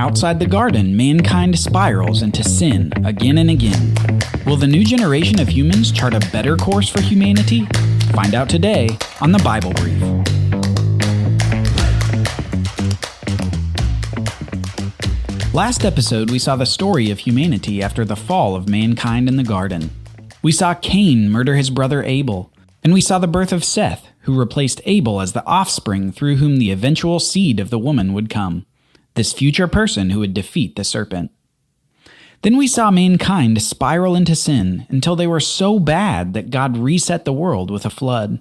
Outside the garden, mankind spirals into sin again and again. Will the new generation of humans chart a better course for humanity? Find out today on the Bible Brief. Last episode, we saw the story of humanity after the fall of mankind in the garden. We saw Cain murder his brother Abel, and we saw the birth of Seth, who replaced Abel as the offspring through whom the eventual seed of the woman would come, this future person who would defeat the serpent. Then we saw mankind spiral into sin until they were so bad that God reset the world with a flood.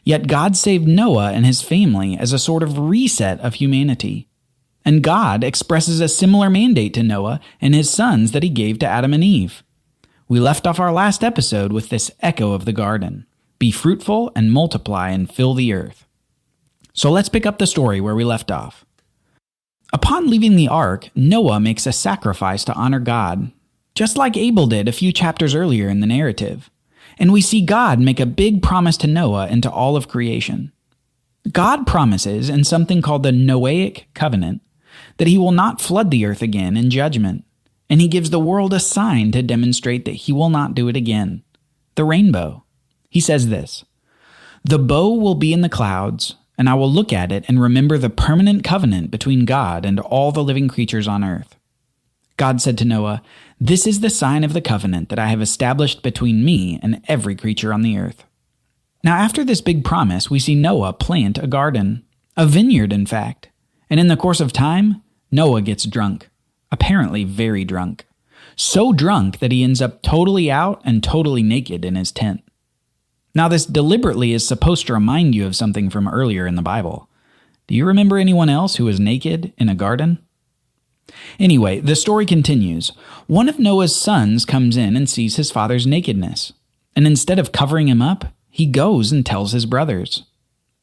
Yet God saved Noah and his family as a sort of reset of humanity. And God expresses a similar mandate to Noah and his sons that he gave to Adam and Eve. We left off our last episode with this echo of the garden. Be fruitful and multiply and fill the earth. So let's pick up the story where we left off. Upon leaving the ark, Noah makes a sacrifice to honor God, just like Abel did a few chapters earlier in the narrative. And we see God make a big promise to Noah and to all of creation. God promises in something called the Noahic covenant that he will not flood the earth again in judgment, and he gives the world a sign to demonstrate that he will not do it again, the rainbow. He says this, "The bow will be in the clouds, and I will look at it and remember the permanent covenant between God and all the living creatures on earth." God said to Noah, "This is the sign of the covenant that I have established between me and every creature on the earth." Now after this big promise, we see Noah plant a garden, a vineyard in fact, and in the course of time, Noah gets drunk, apparently very drunk, so drunk that he ends up totally out and totally naked in his tent. Now, this deliberately is supposed to remind you of something from earlier in the Bible. Do you remember anyone else who was naked in a garden? Anyway, the story continues. One of Noah's sons comes in and sees his father's nakedness, and instead of covering him up, he goes and tells his brothers.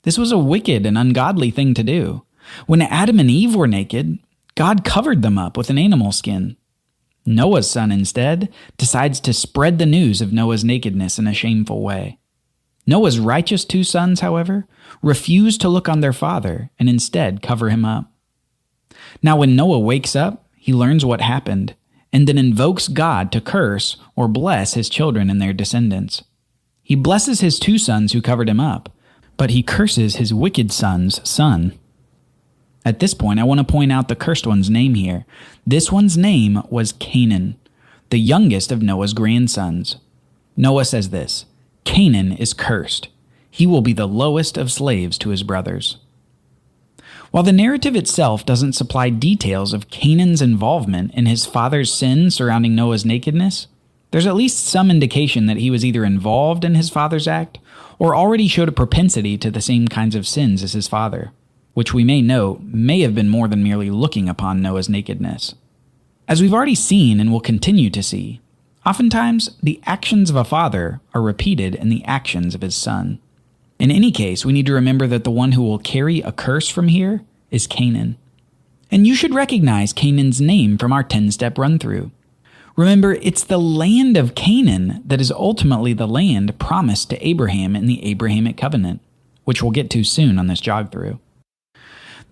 This was a wicked and ungodly thing to do. When Adam and Eve were naked, God covered them up with an animal skin. Noah's son instead decides to spread the news of Noah's nakedness in a shameful way. Noah's righteous two sons, however, refuse to look on their father and instead cover him up. Now when Noah wakes up, he learns what happened and then invokes God to curse or bless his children and their descendants. He blesses his two sons who covered him up, but he curses his wicked son's son. At this point, I want to point out the cursed one's name here. This one's name was Canaan, the youngest of Noah's grandsons. Noah says this, "Canaan is cursed. He will be the lowest of slaves to his brothers." While the narrative itself doesn't supply details of Canaan's involvement in his father's sin surrounding Noah's nakedness, there's at least some indication that he was either involved in his father's act or already showed a propensity to the same kinds of sins as his father, which we may note may have been more than merely looking upon Noah's nakedness. As we've already seen and will continue to see, oftentimes the actions of a father are repeated in the actions of his son. In any case, we need to remember that the one who will carry a curse from here is Canaan. And you should recognize Canaan's name from our 10-step run-through. Remember, it's the land of Canaan that is ultimately the land promised to Abraham in the Abrahamic covenant, which we'll get to soon on this jog-through.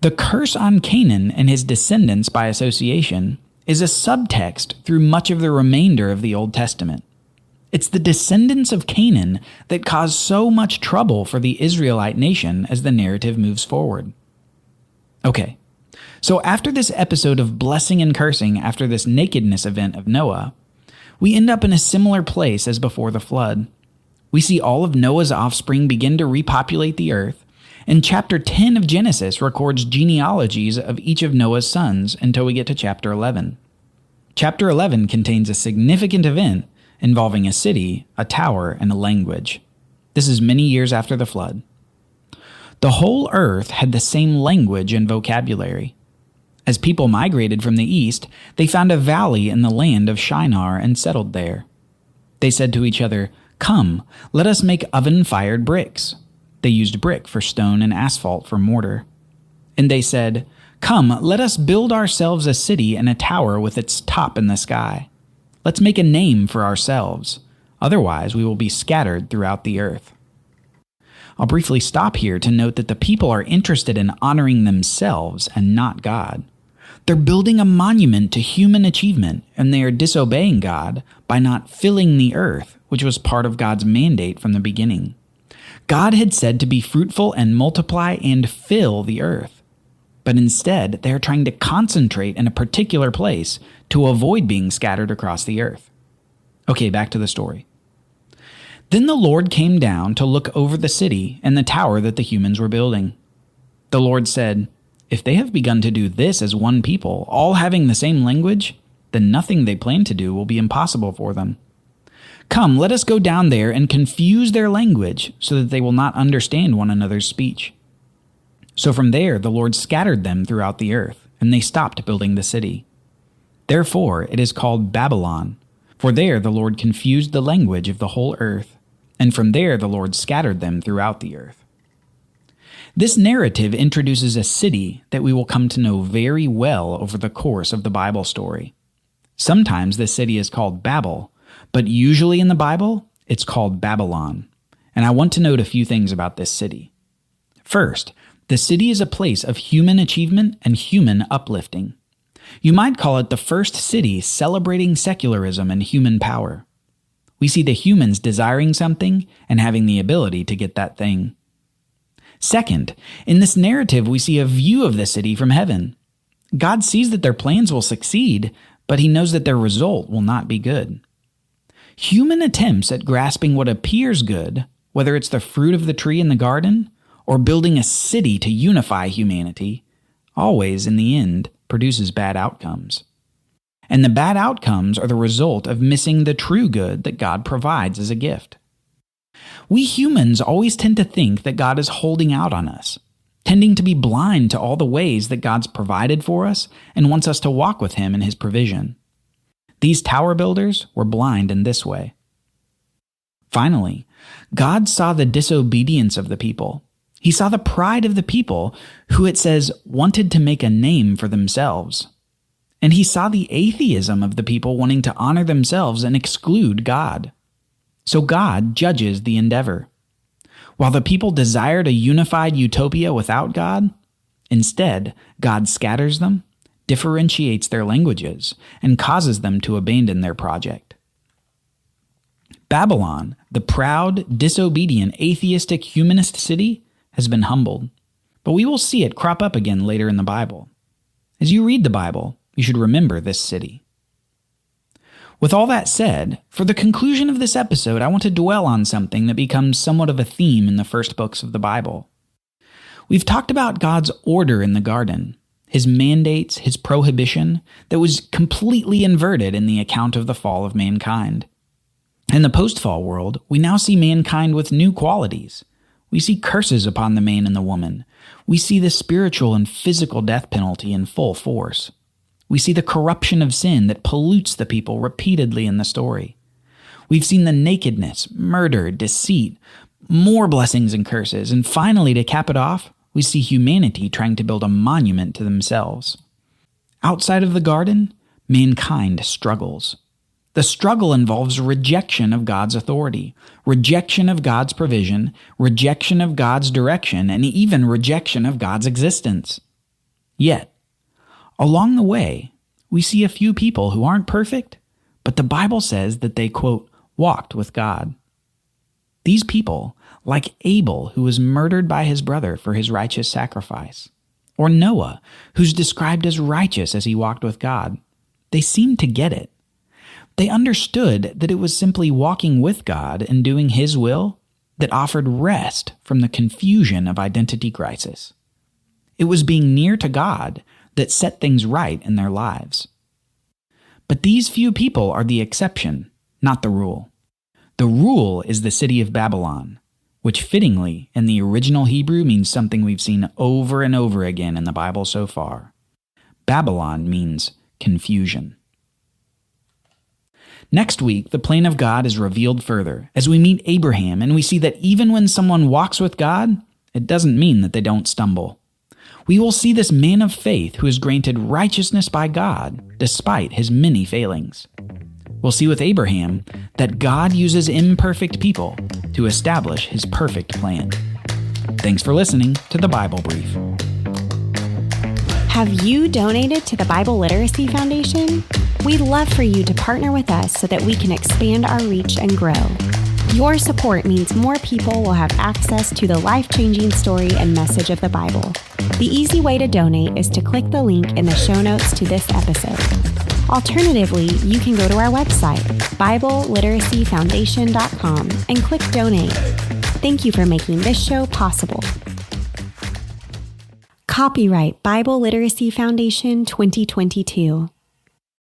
The curse on Canaan and his descendants by association is a subtext through much of the remainder of the Old Testament. It's the descendants of Canaan that cause so much trouble for the Israelite nation as the narrative moves forward. Okay, so after this episode of blessing and cursing after this nakedness event of Noah, we end up in a similar place as before the flood. We see all of Noah's offspring begin to repopulate the earth, and chapter 10 of Genesis records genealogies of each of Noah's sons until we get to chapter 11. Chapter 11 contains a significant event involving a city, a tower, and a language. This is many years after the flood. The whole earth had the same language and vocabulary. As people migrated from the east, they found a valley in the land of Shinar and settled there. They said to each other, "Come, let us make oven-fired bricks." They used brick for stone and asphalt for mortar. And they said, "Come, let us build ourselves a city and a tower with its top in the sky. Let's make a name for ourselves. Otherwise, we will be scattered throughout the earth." I'll briefly stop here to note that the people are interested in honoring themselves and not God. They're building a monument to human achievement, and they are disobeying God by not filling the earth, which was part of God's mandate from the beginning. God had said to be fruitful and multiply and fill the earth. But instead, they are trying to concentrate in a particular place to avoid being scattered across the earth. Okay, back to the story. Then the Lord came down to look over the city and the tower that the humans were building. The Lord said, "If they have begun to do this as one people, all having the same language, then nothing they plan to do will be impossible for them. Come, let us go down there and confuse their language so that they will not understand one another's speech." So from there the Lord scattered them throughout the earth, and they stopped building the city. Therefore it is called Babylon, for there the Lord confused the language of the whole earth, and from there the Lord scattered them throughout the earth. This narrative introduces a city that we will come to know very well over the course of the Bible story. Sometimes this city is called Babel, but usually in the Bible, it's called Babylon. And I want to note a few things about this city. First, the city is a place of human achievement and human uplifting. You might call it the first city celebrating secularism and human power. We see the humans desiring something and having the ability to get that thing. Second, in this narrative, we see a view of the city from heaven. God sees that their plans will succeed, but he knows that their result will not be good. Human attempts at grasping what appears good, whether it's the fruit of the tree in the garden or building a city to unify humanity, always, in the end, produces bad outcomes. And the bad outcomes are the result of missing the true good that God provides as a gift. We humans always tend to think that God is holding out on us, tending to be blind to all the ways that God's provided for us and wants us to walk with him in his provision. These tower builders were blind in this way. Finally, God saw the disobedience of the people. He saw the pride of the people who, it says, wanted to make a name for themselves. And he saw the atheism of the people wanting to honor themselves and exclude God. So God judges the endeavor. While the people desired a unified utopia without God, instead, God scatters them, differentiates their languages, and causes them to abandon their project. Babylon, the proud, disobedient, atheistic, humanist city, has been humbled, but we will see it crop up again later in the Bible. As you read the Bible, you should remember this city. With all that said, for the conclusion of this episode, I want to dwell on something that becomes somewhat of a theme in the first books of the Bible. We've talked about God's order in the garden, his mandates, his prohibition, that was completely inverted in the account of the fall of mankind. In the post-fall world, we now see mankind with new qualities. We see curses upon the man and the woman. We see the spiritual and physical death penalty in full force. We see the corruption of sin that pollutes the people repeatedly in the story. We've seen the nakedness, murder, deceit, more blessings and curses, and finally, to cap it off, we see humanity trying to build a monument to themselves. Outside of the garden, mankind struggles. The struggle involves rejection of God's authority, rejection of God's provision, rejection of God's direction, and even rejection of God's existence. Yet, along the way, we see a few people who aren't perfect, but the Bible says that they, quote, walked with God. These people, like Abel, who was murdered by his brother for his righteous sacrifice, or Noah, who's described as righteous as he walked with God, they seemed to get it. They understood that it was simply walking with God and doing his will that offered rest from the confusion of identity crisis. It was being near to God that set things right in their lives. But these few people are the exception, not the rule. The rule is the city of Babylon, which fittingly in the original Hebrew means something we've seen over and over again in the Bible so far. Babylon means confusion. Next week, the plan of God is revealed further as we meet Abraham, and we see that even when someone walks with God, it doesn't mean that they don't stumble. We will see this man of faith who is granted righteousness by God despite his many failings. We'll see with Abraham that God uses imperfect people to establish his perfect plan. Thanks for listening to the Bible Brief. Have you donated to the Bible Literacy Foundation? We'd love for you to partner with us so that we can expand our reach and grow. Your support means more people will have access to the life-changing story and message of the Bible. The easy way to donate is to click the link in the show notes to this episode. Alternatively, you can go to our website, BibleLiteracyFoundation.com, and click Donate. Thank you for making this show possible. Copyright Bible Literacy Foundation 2022.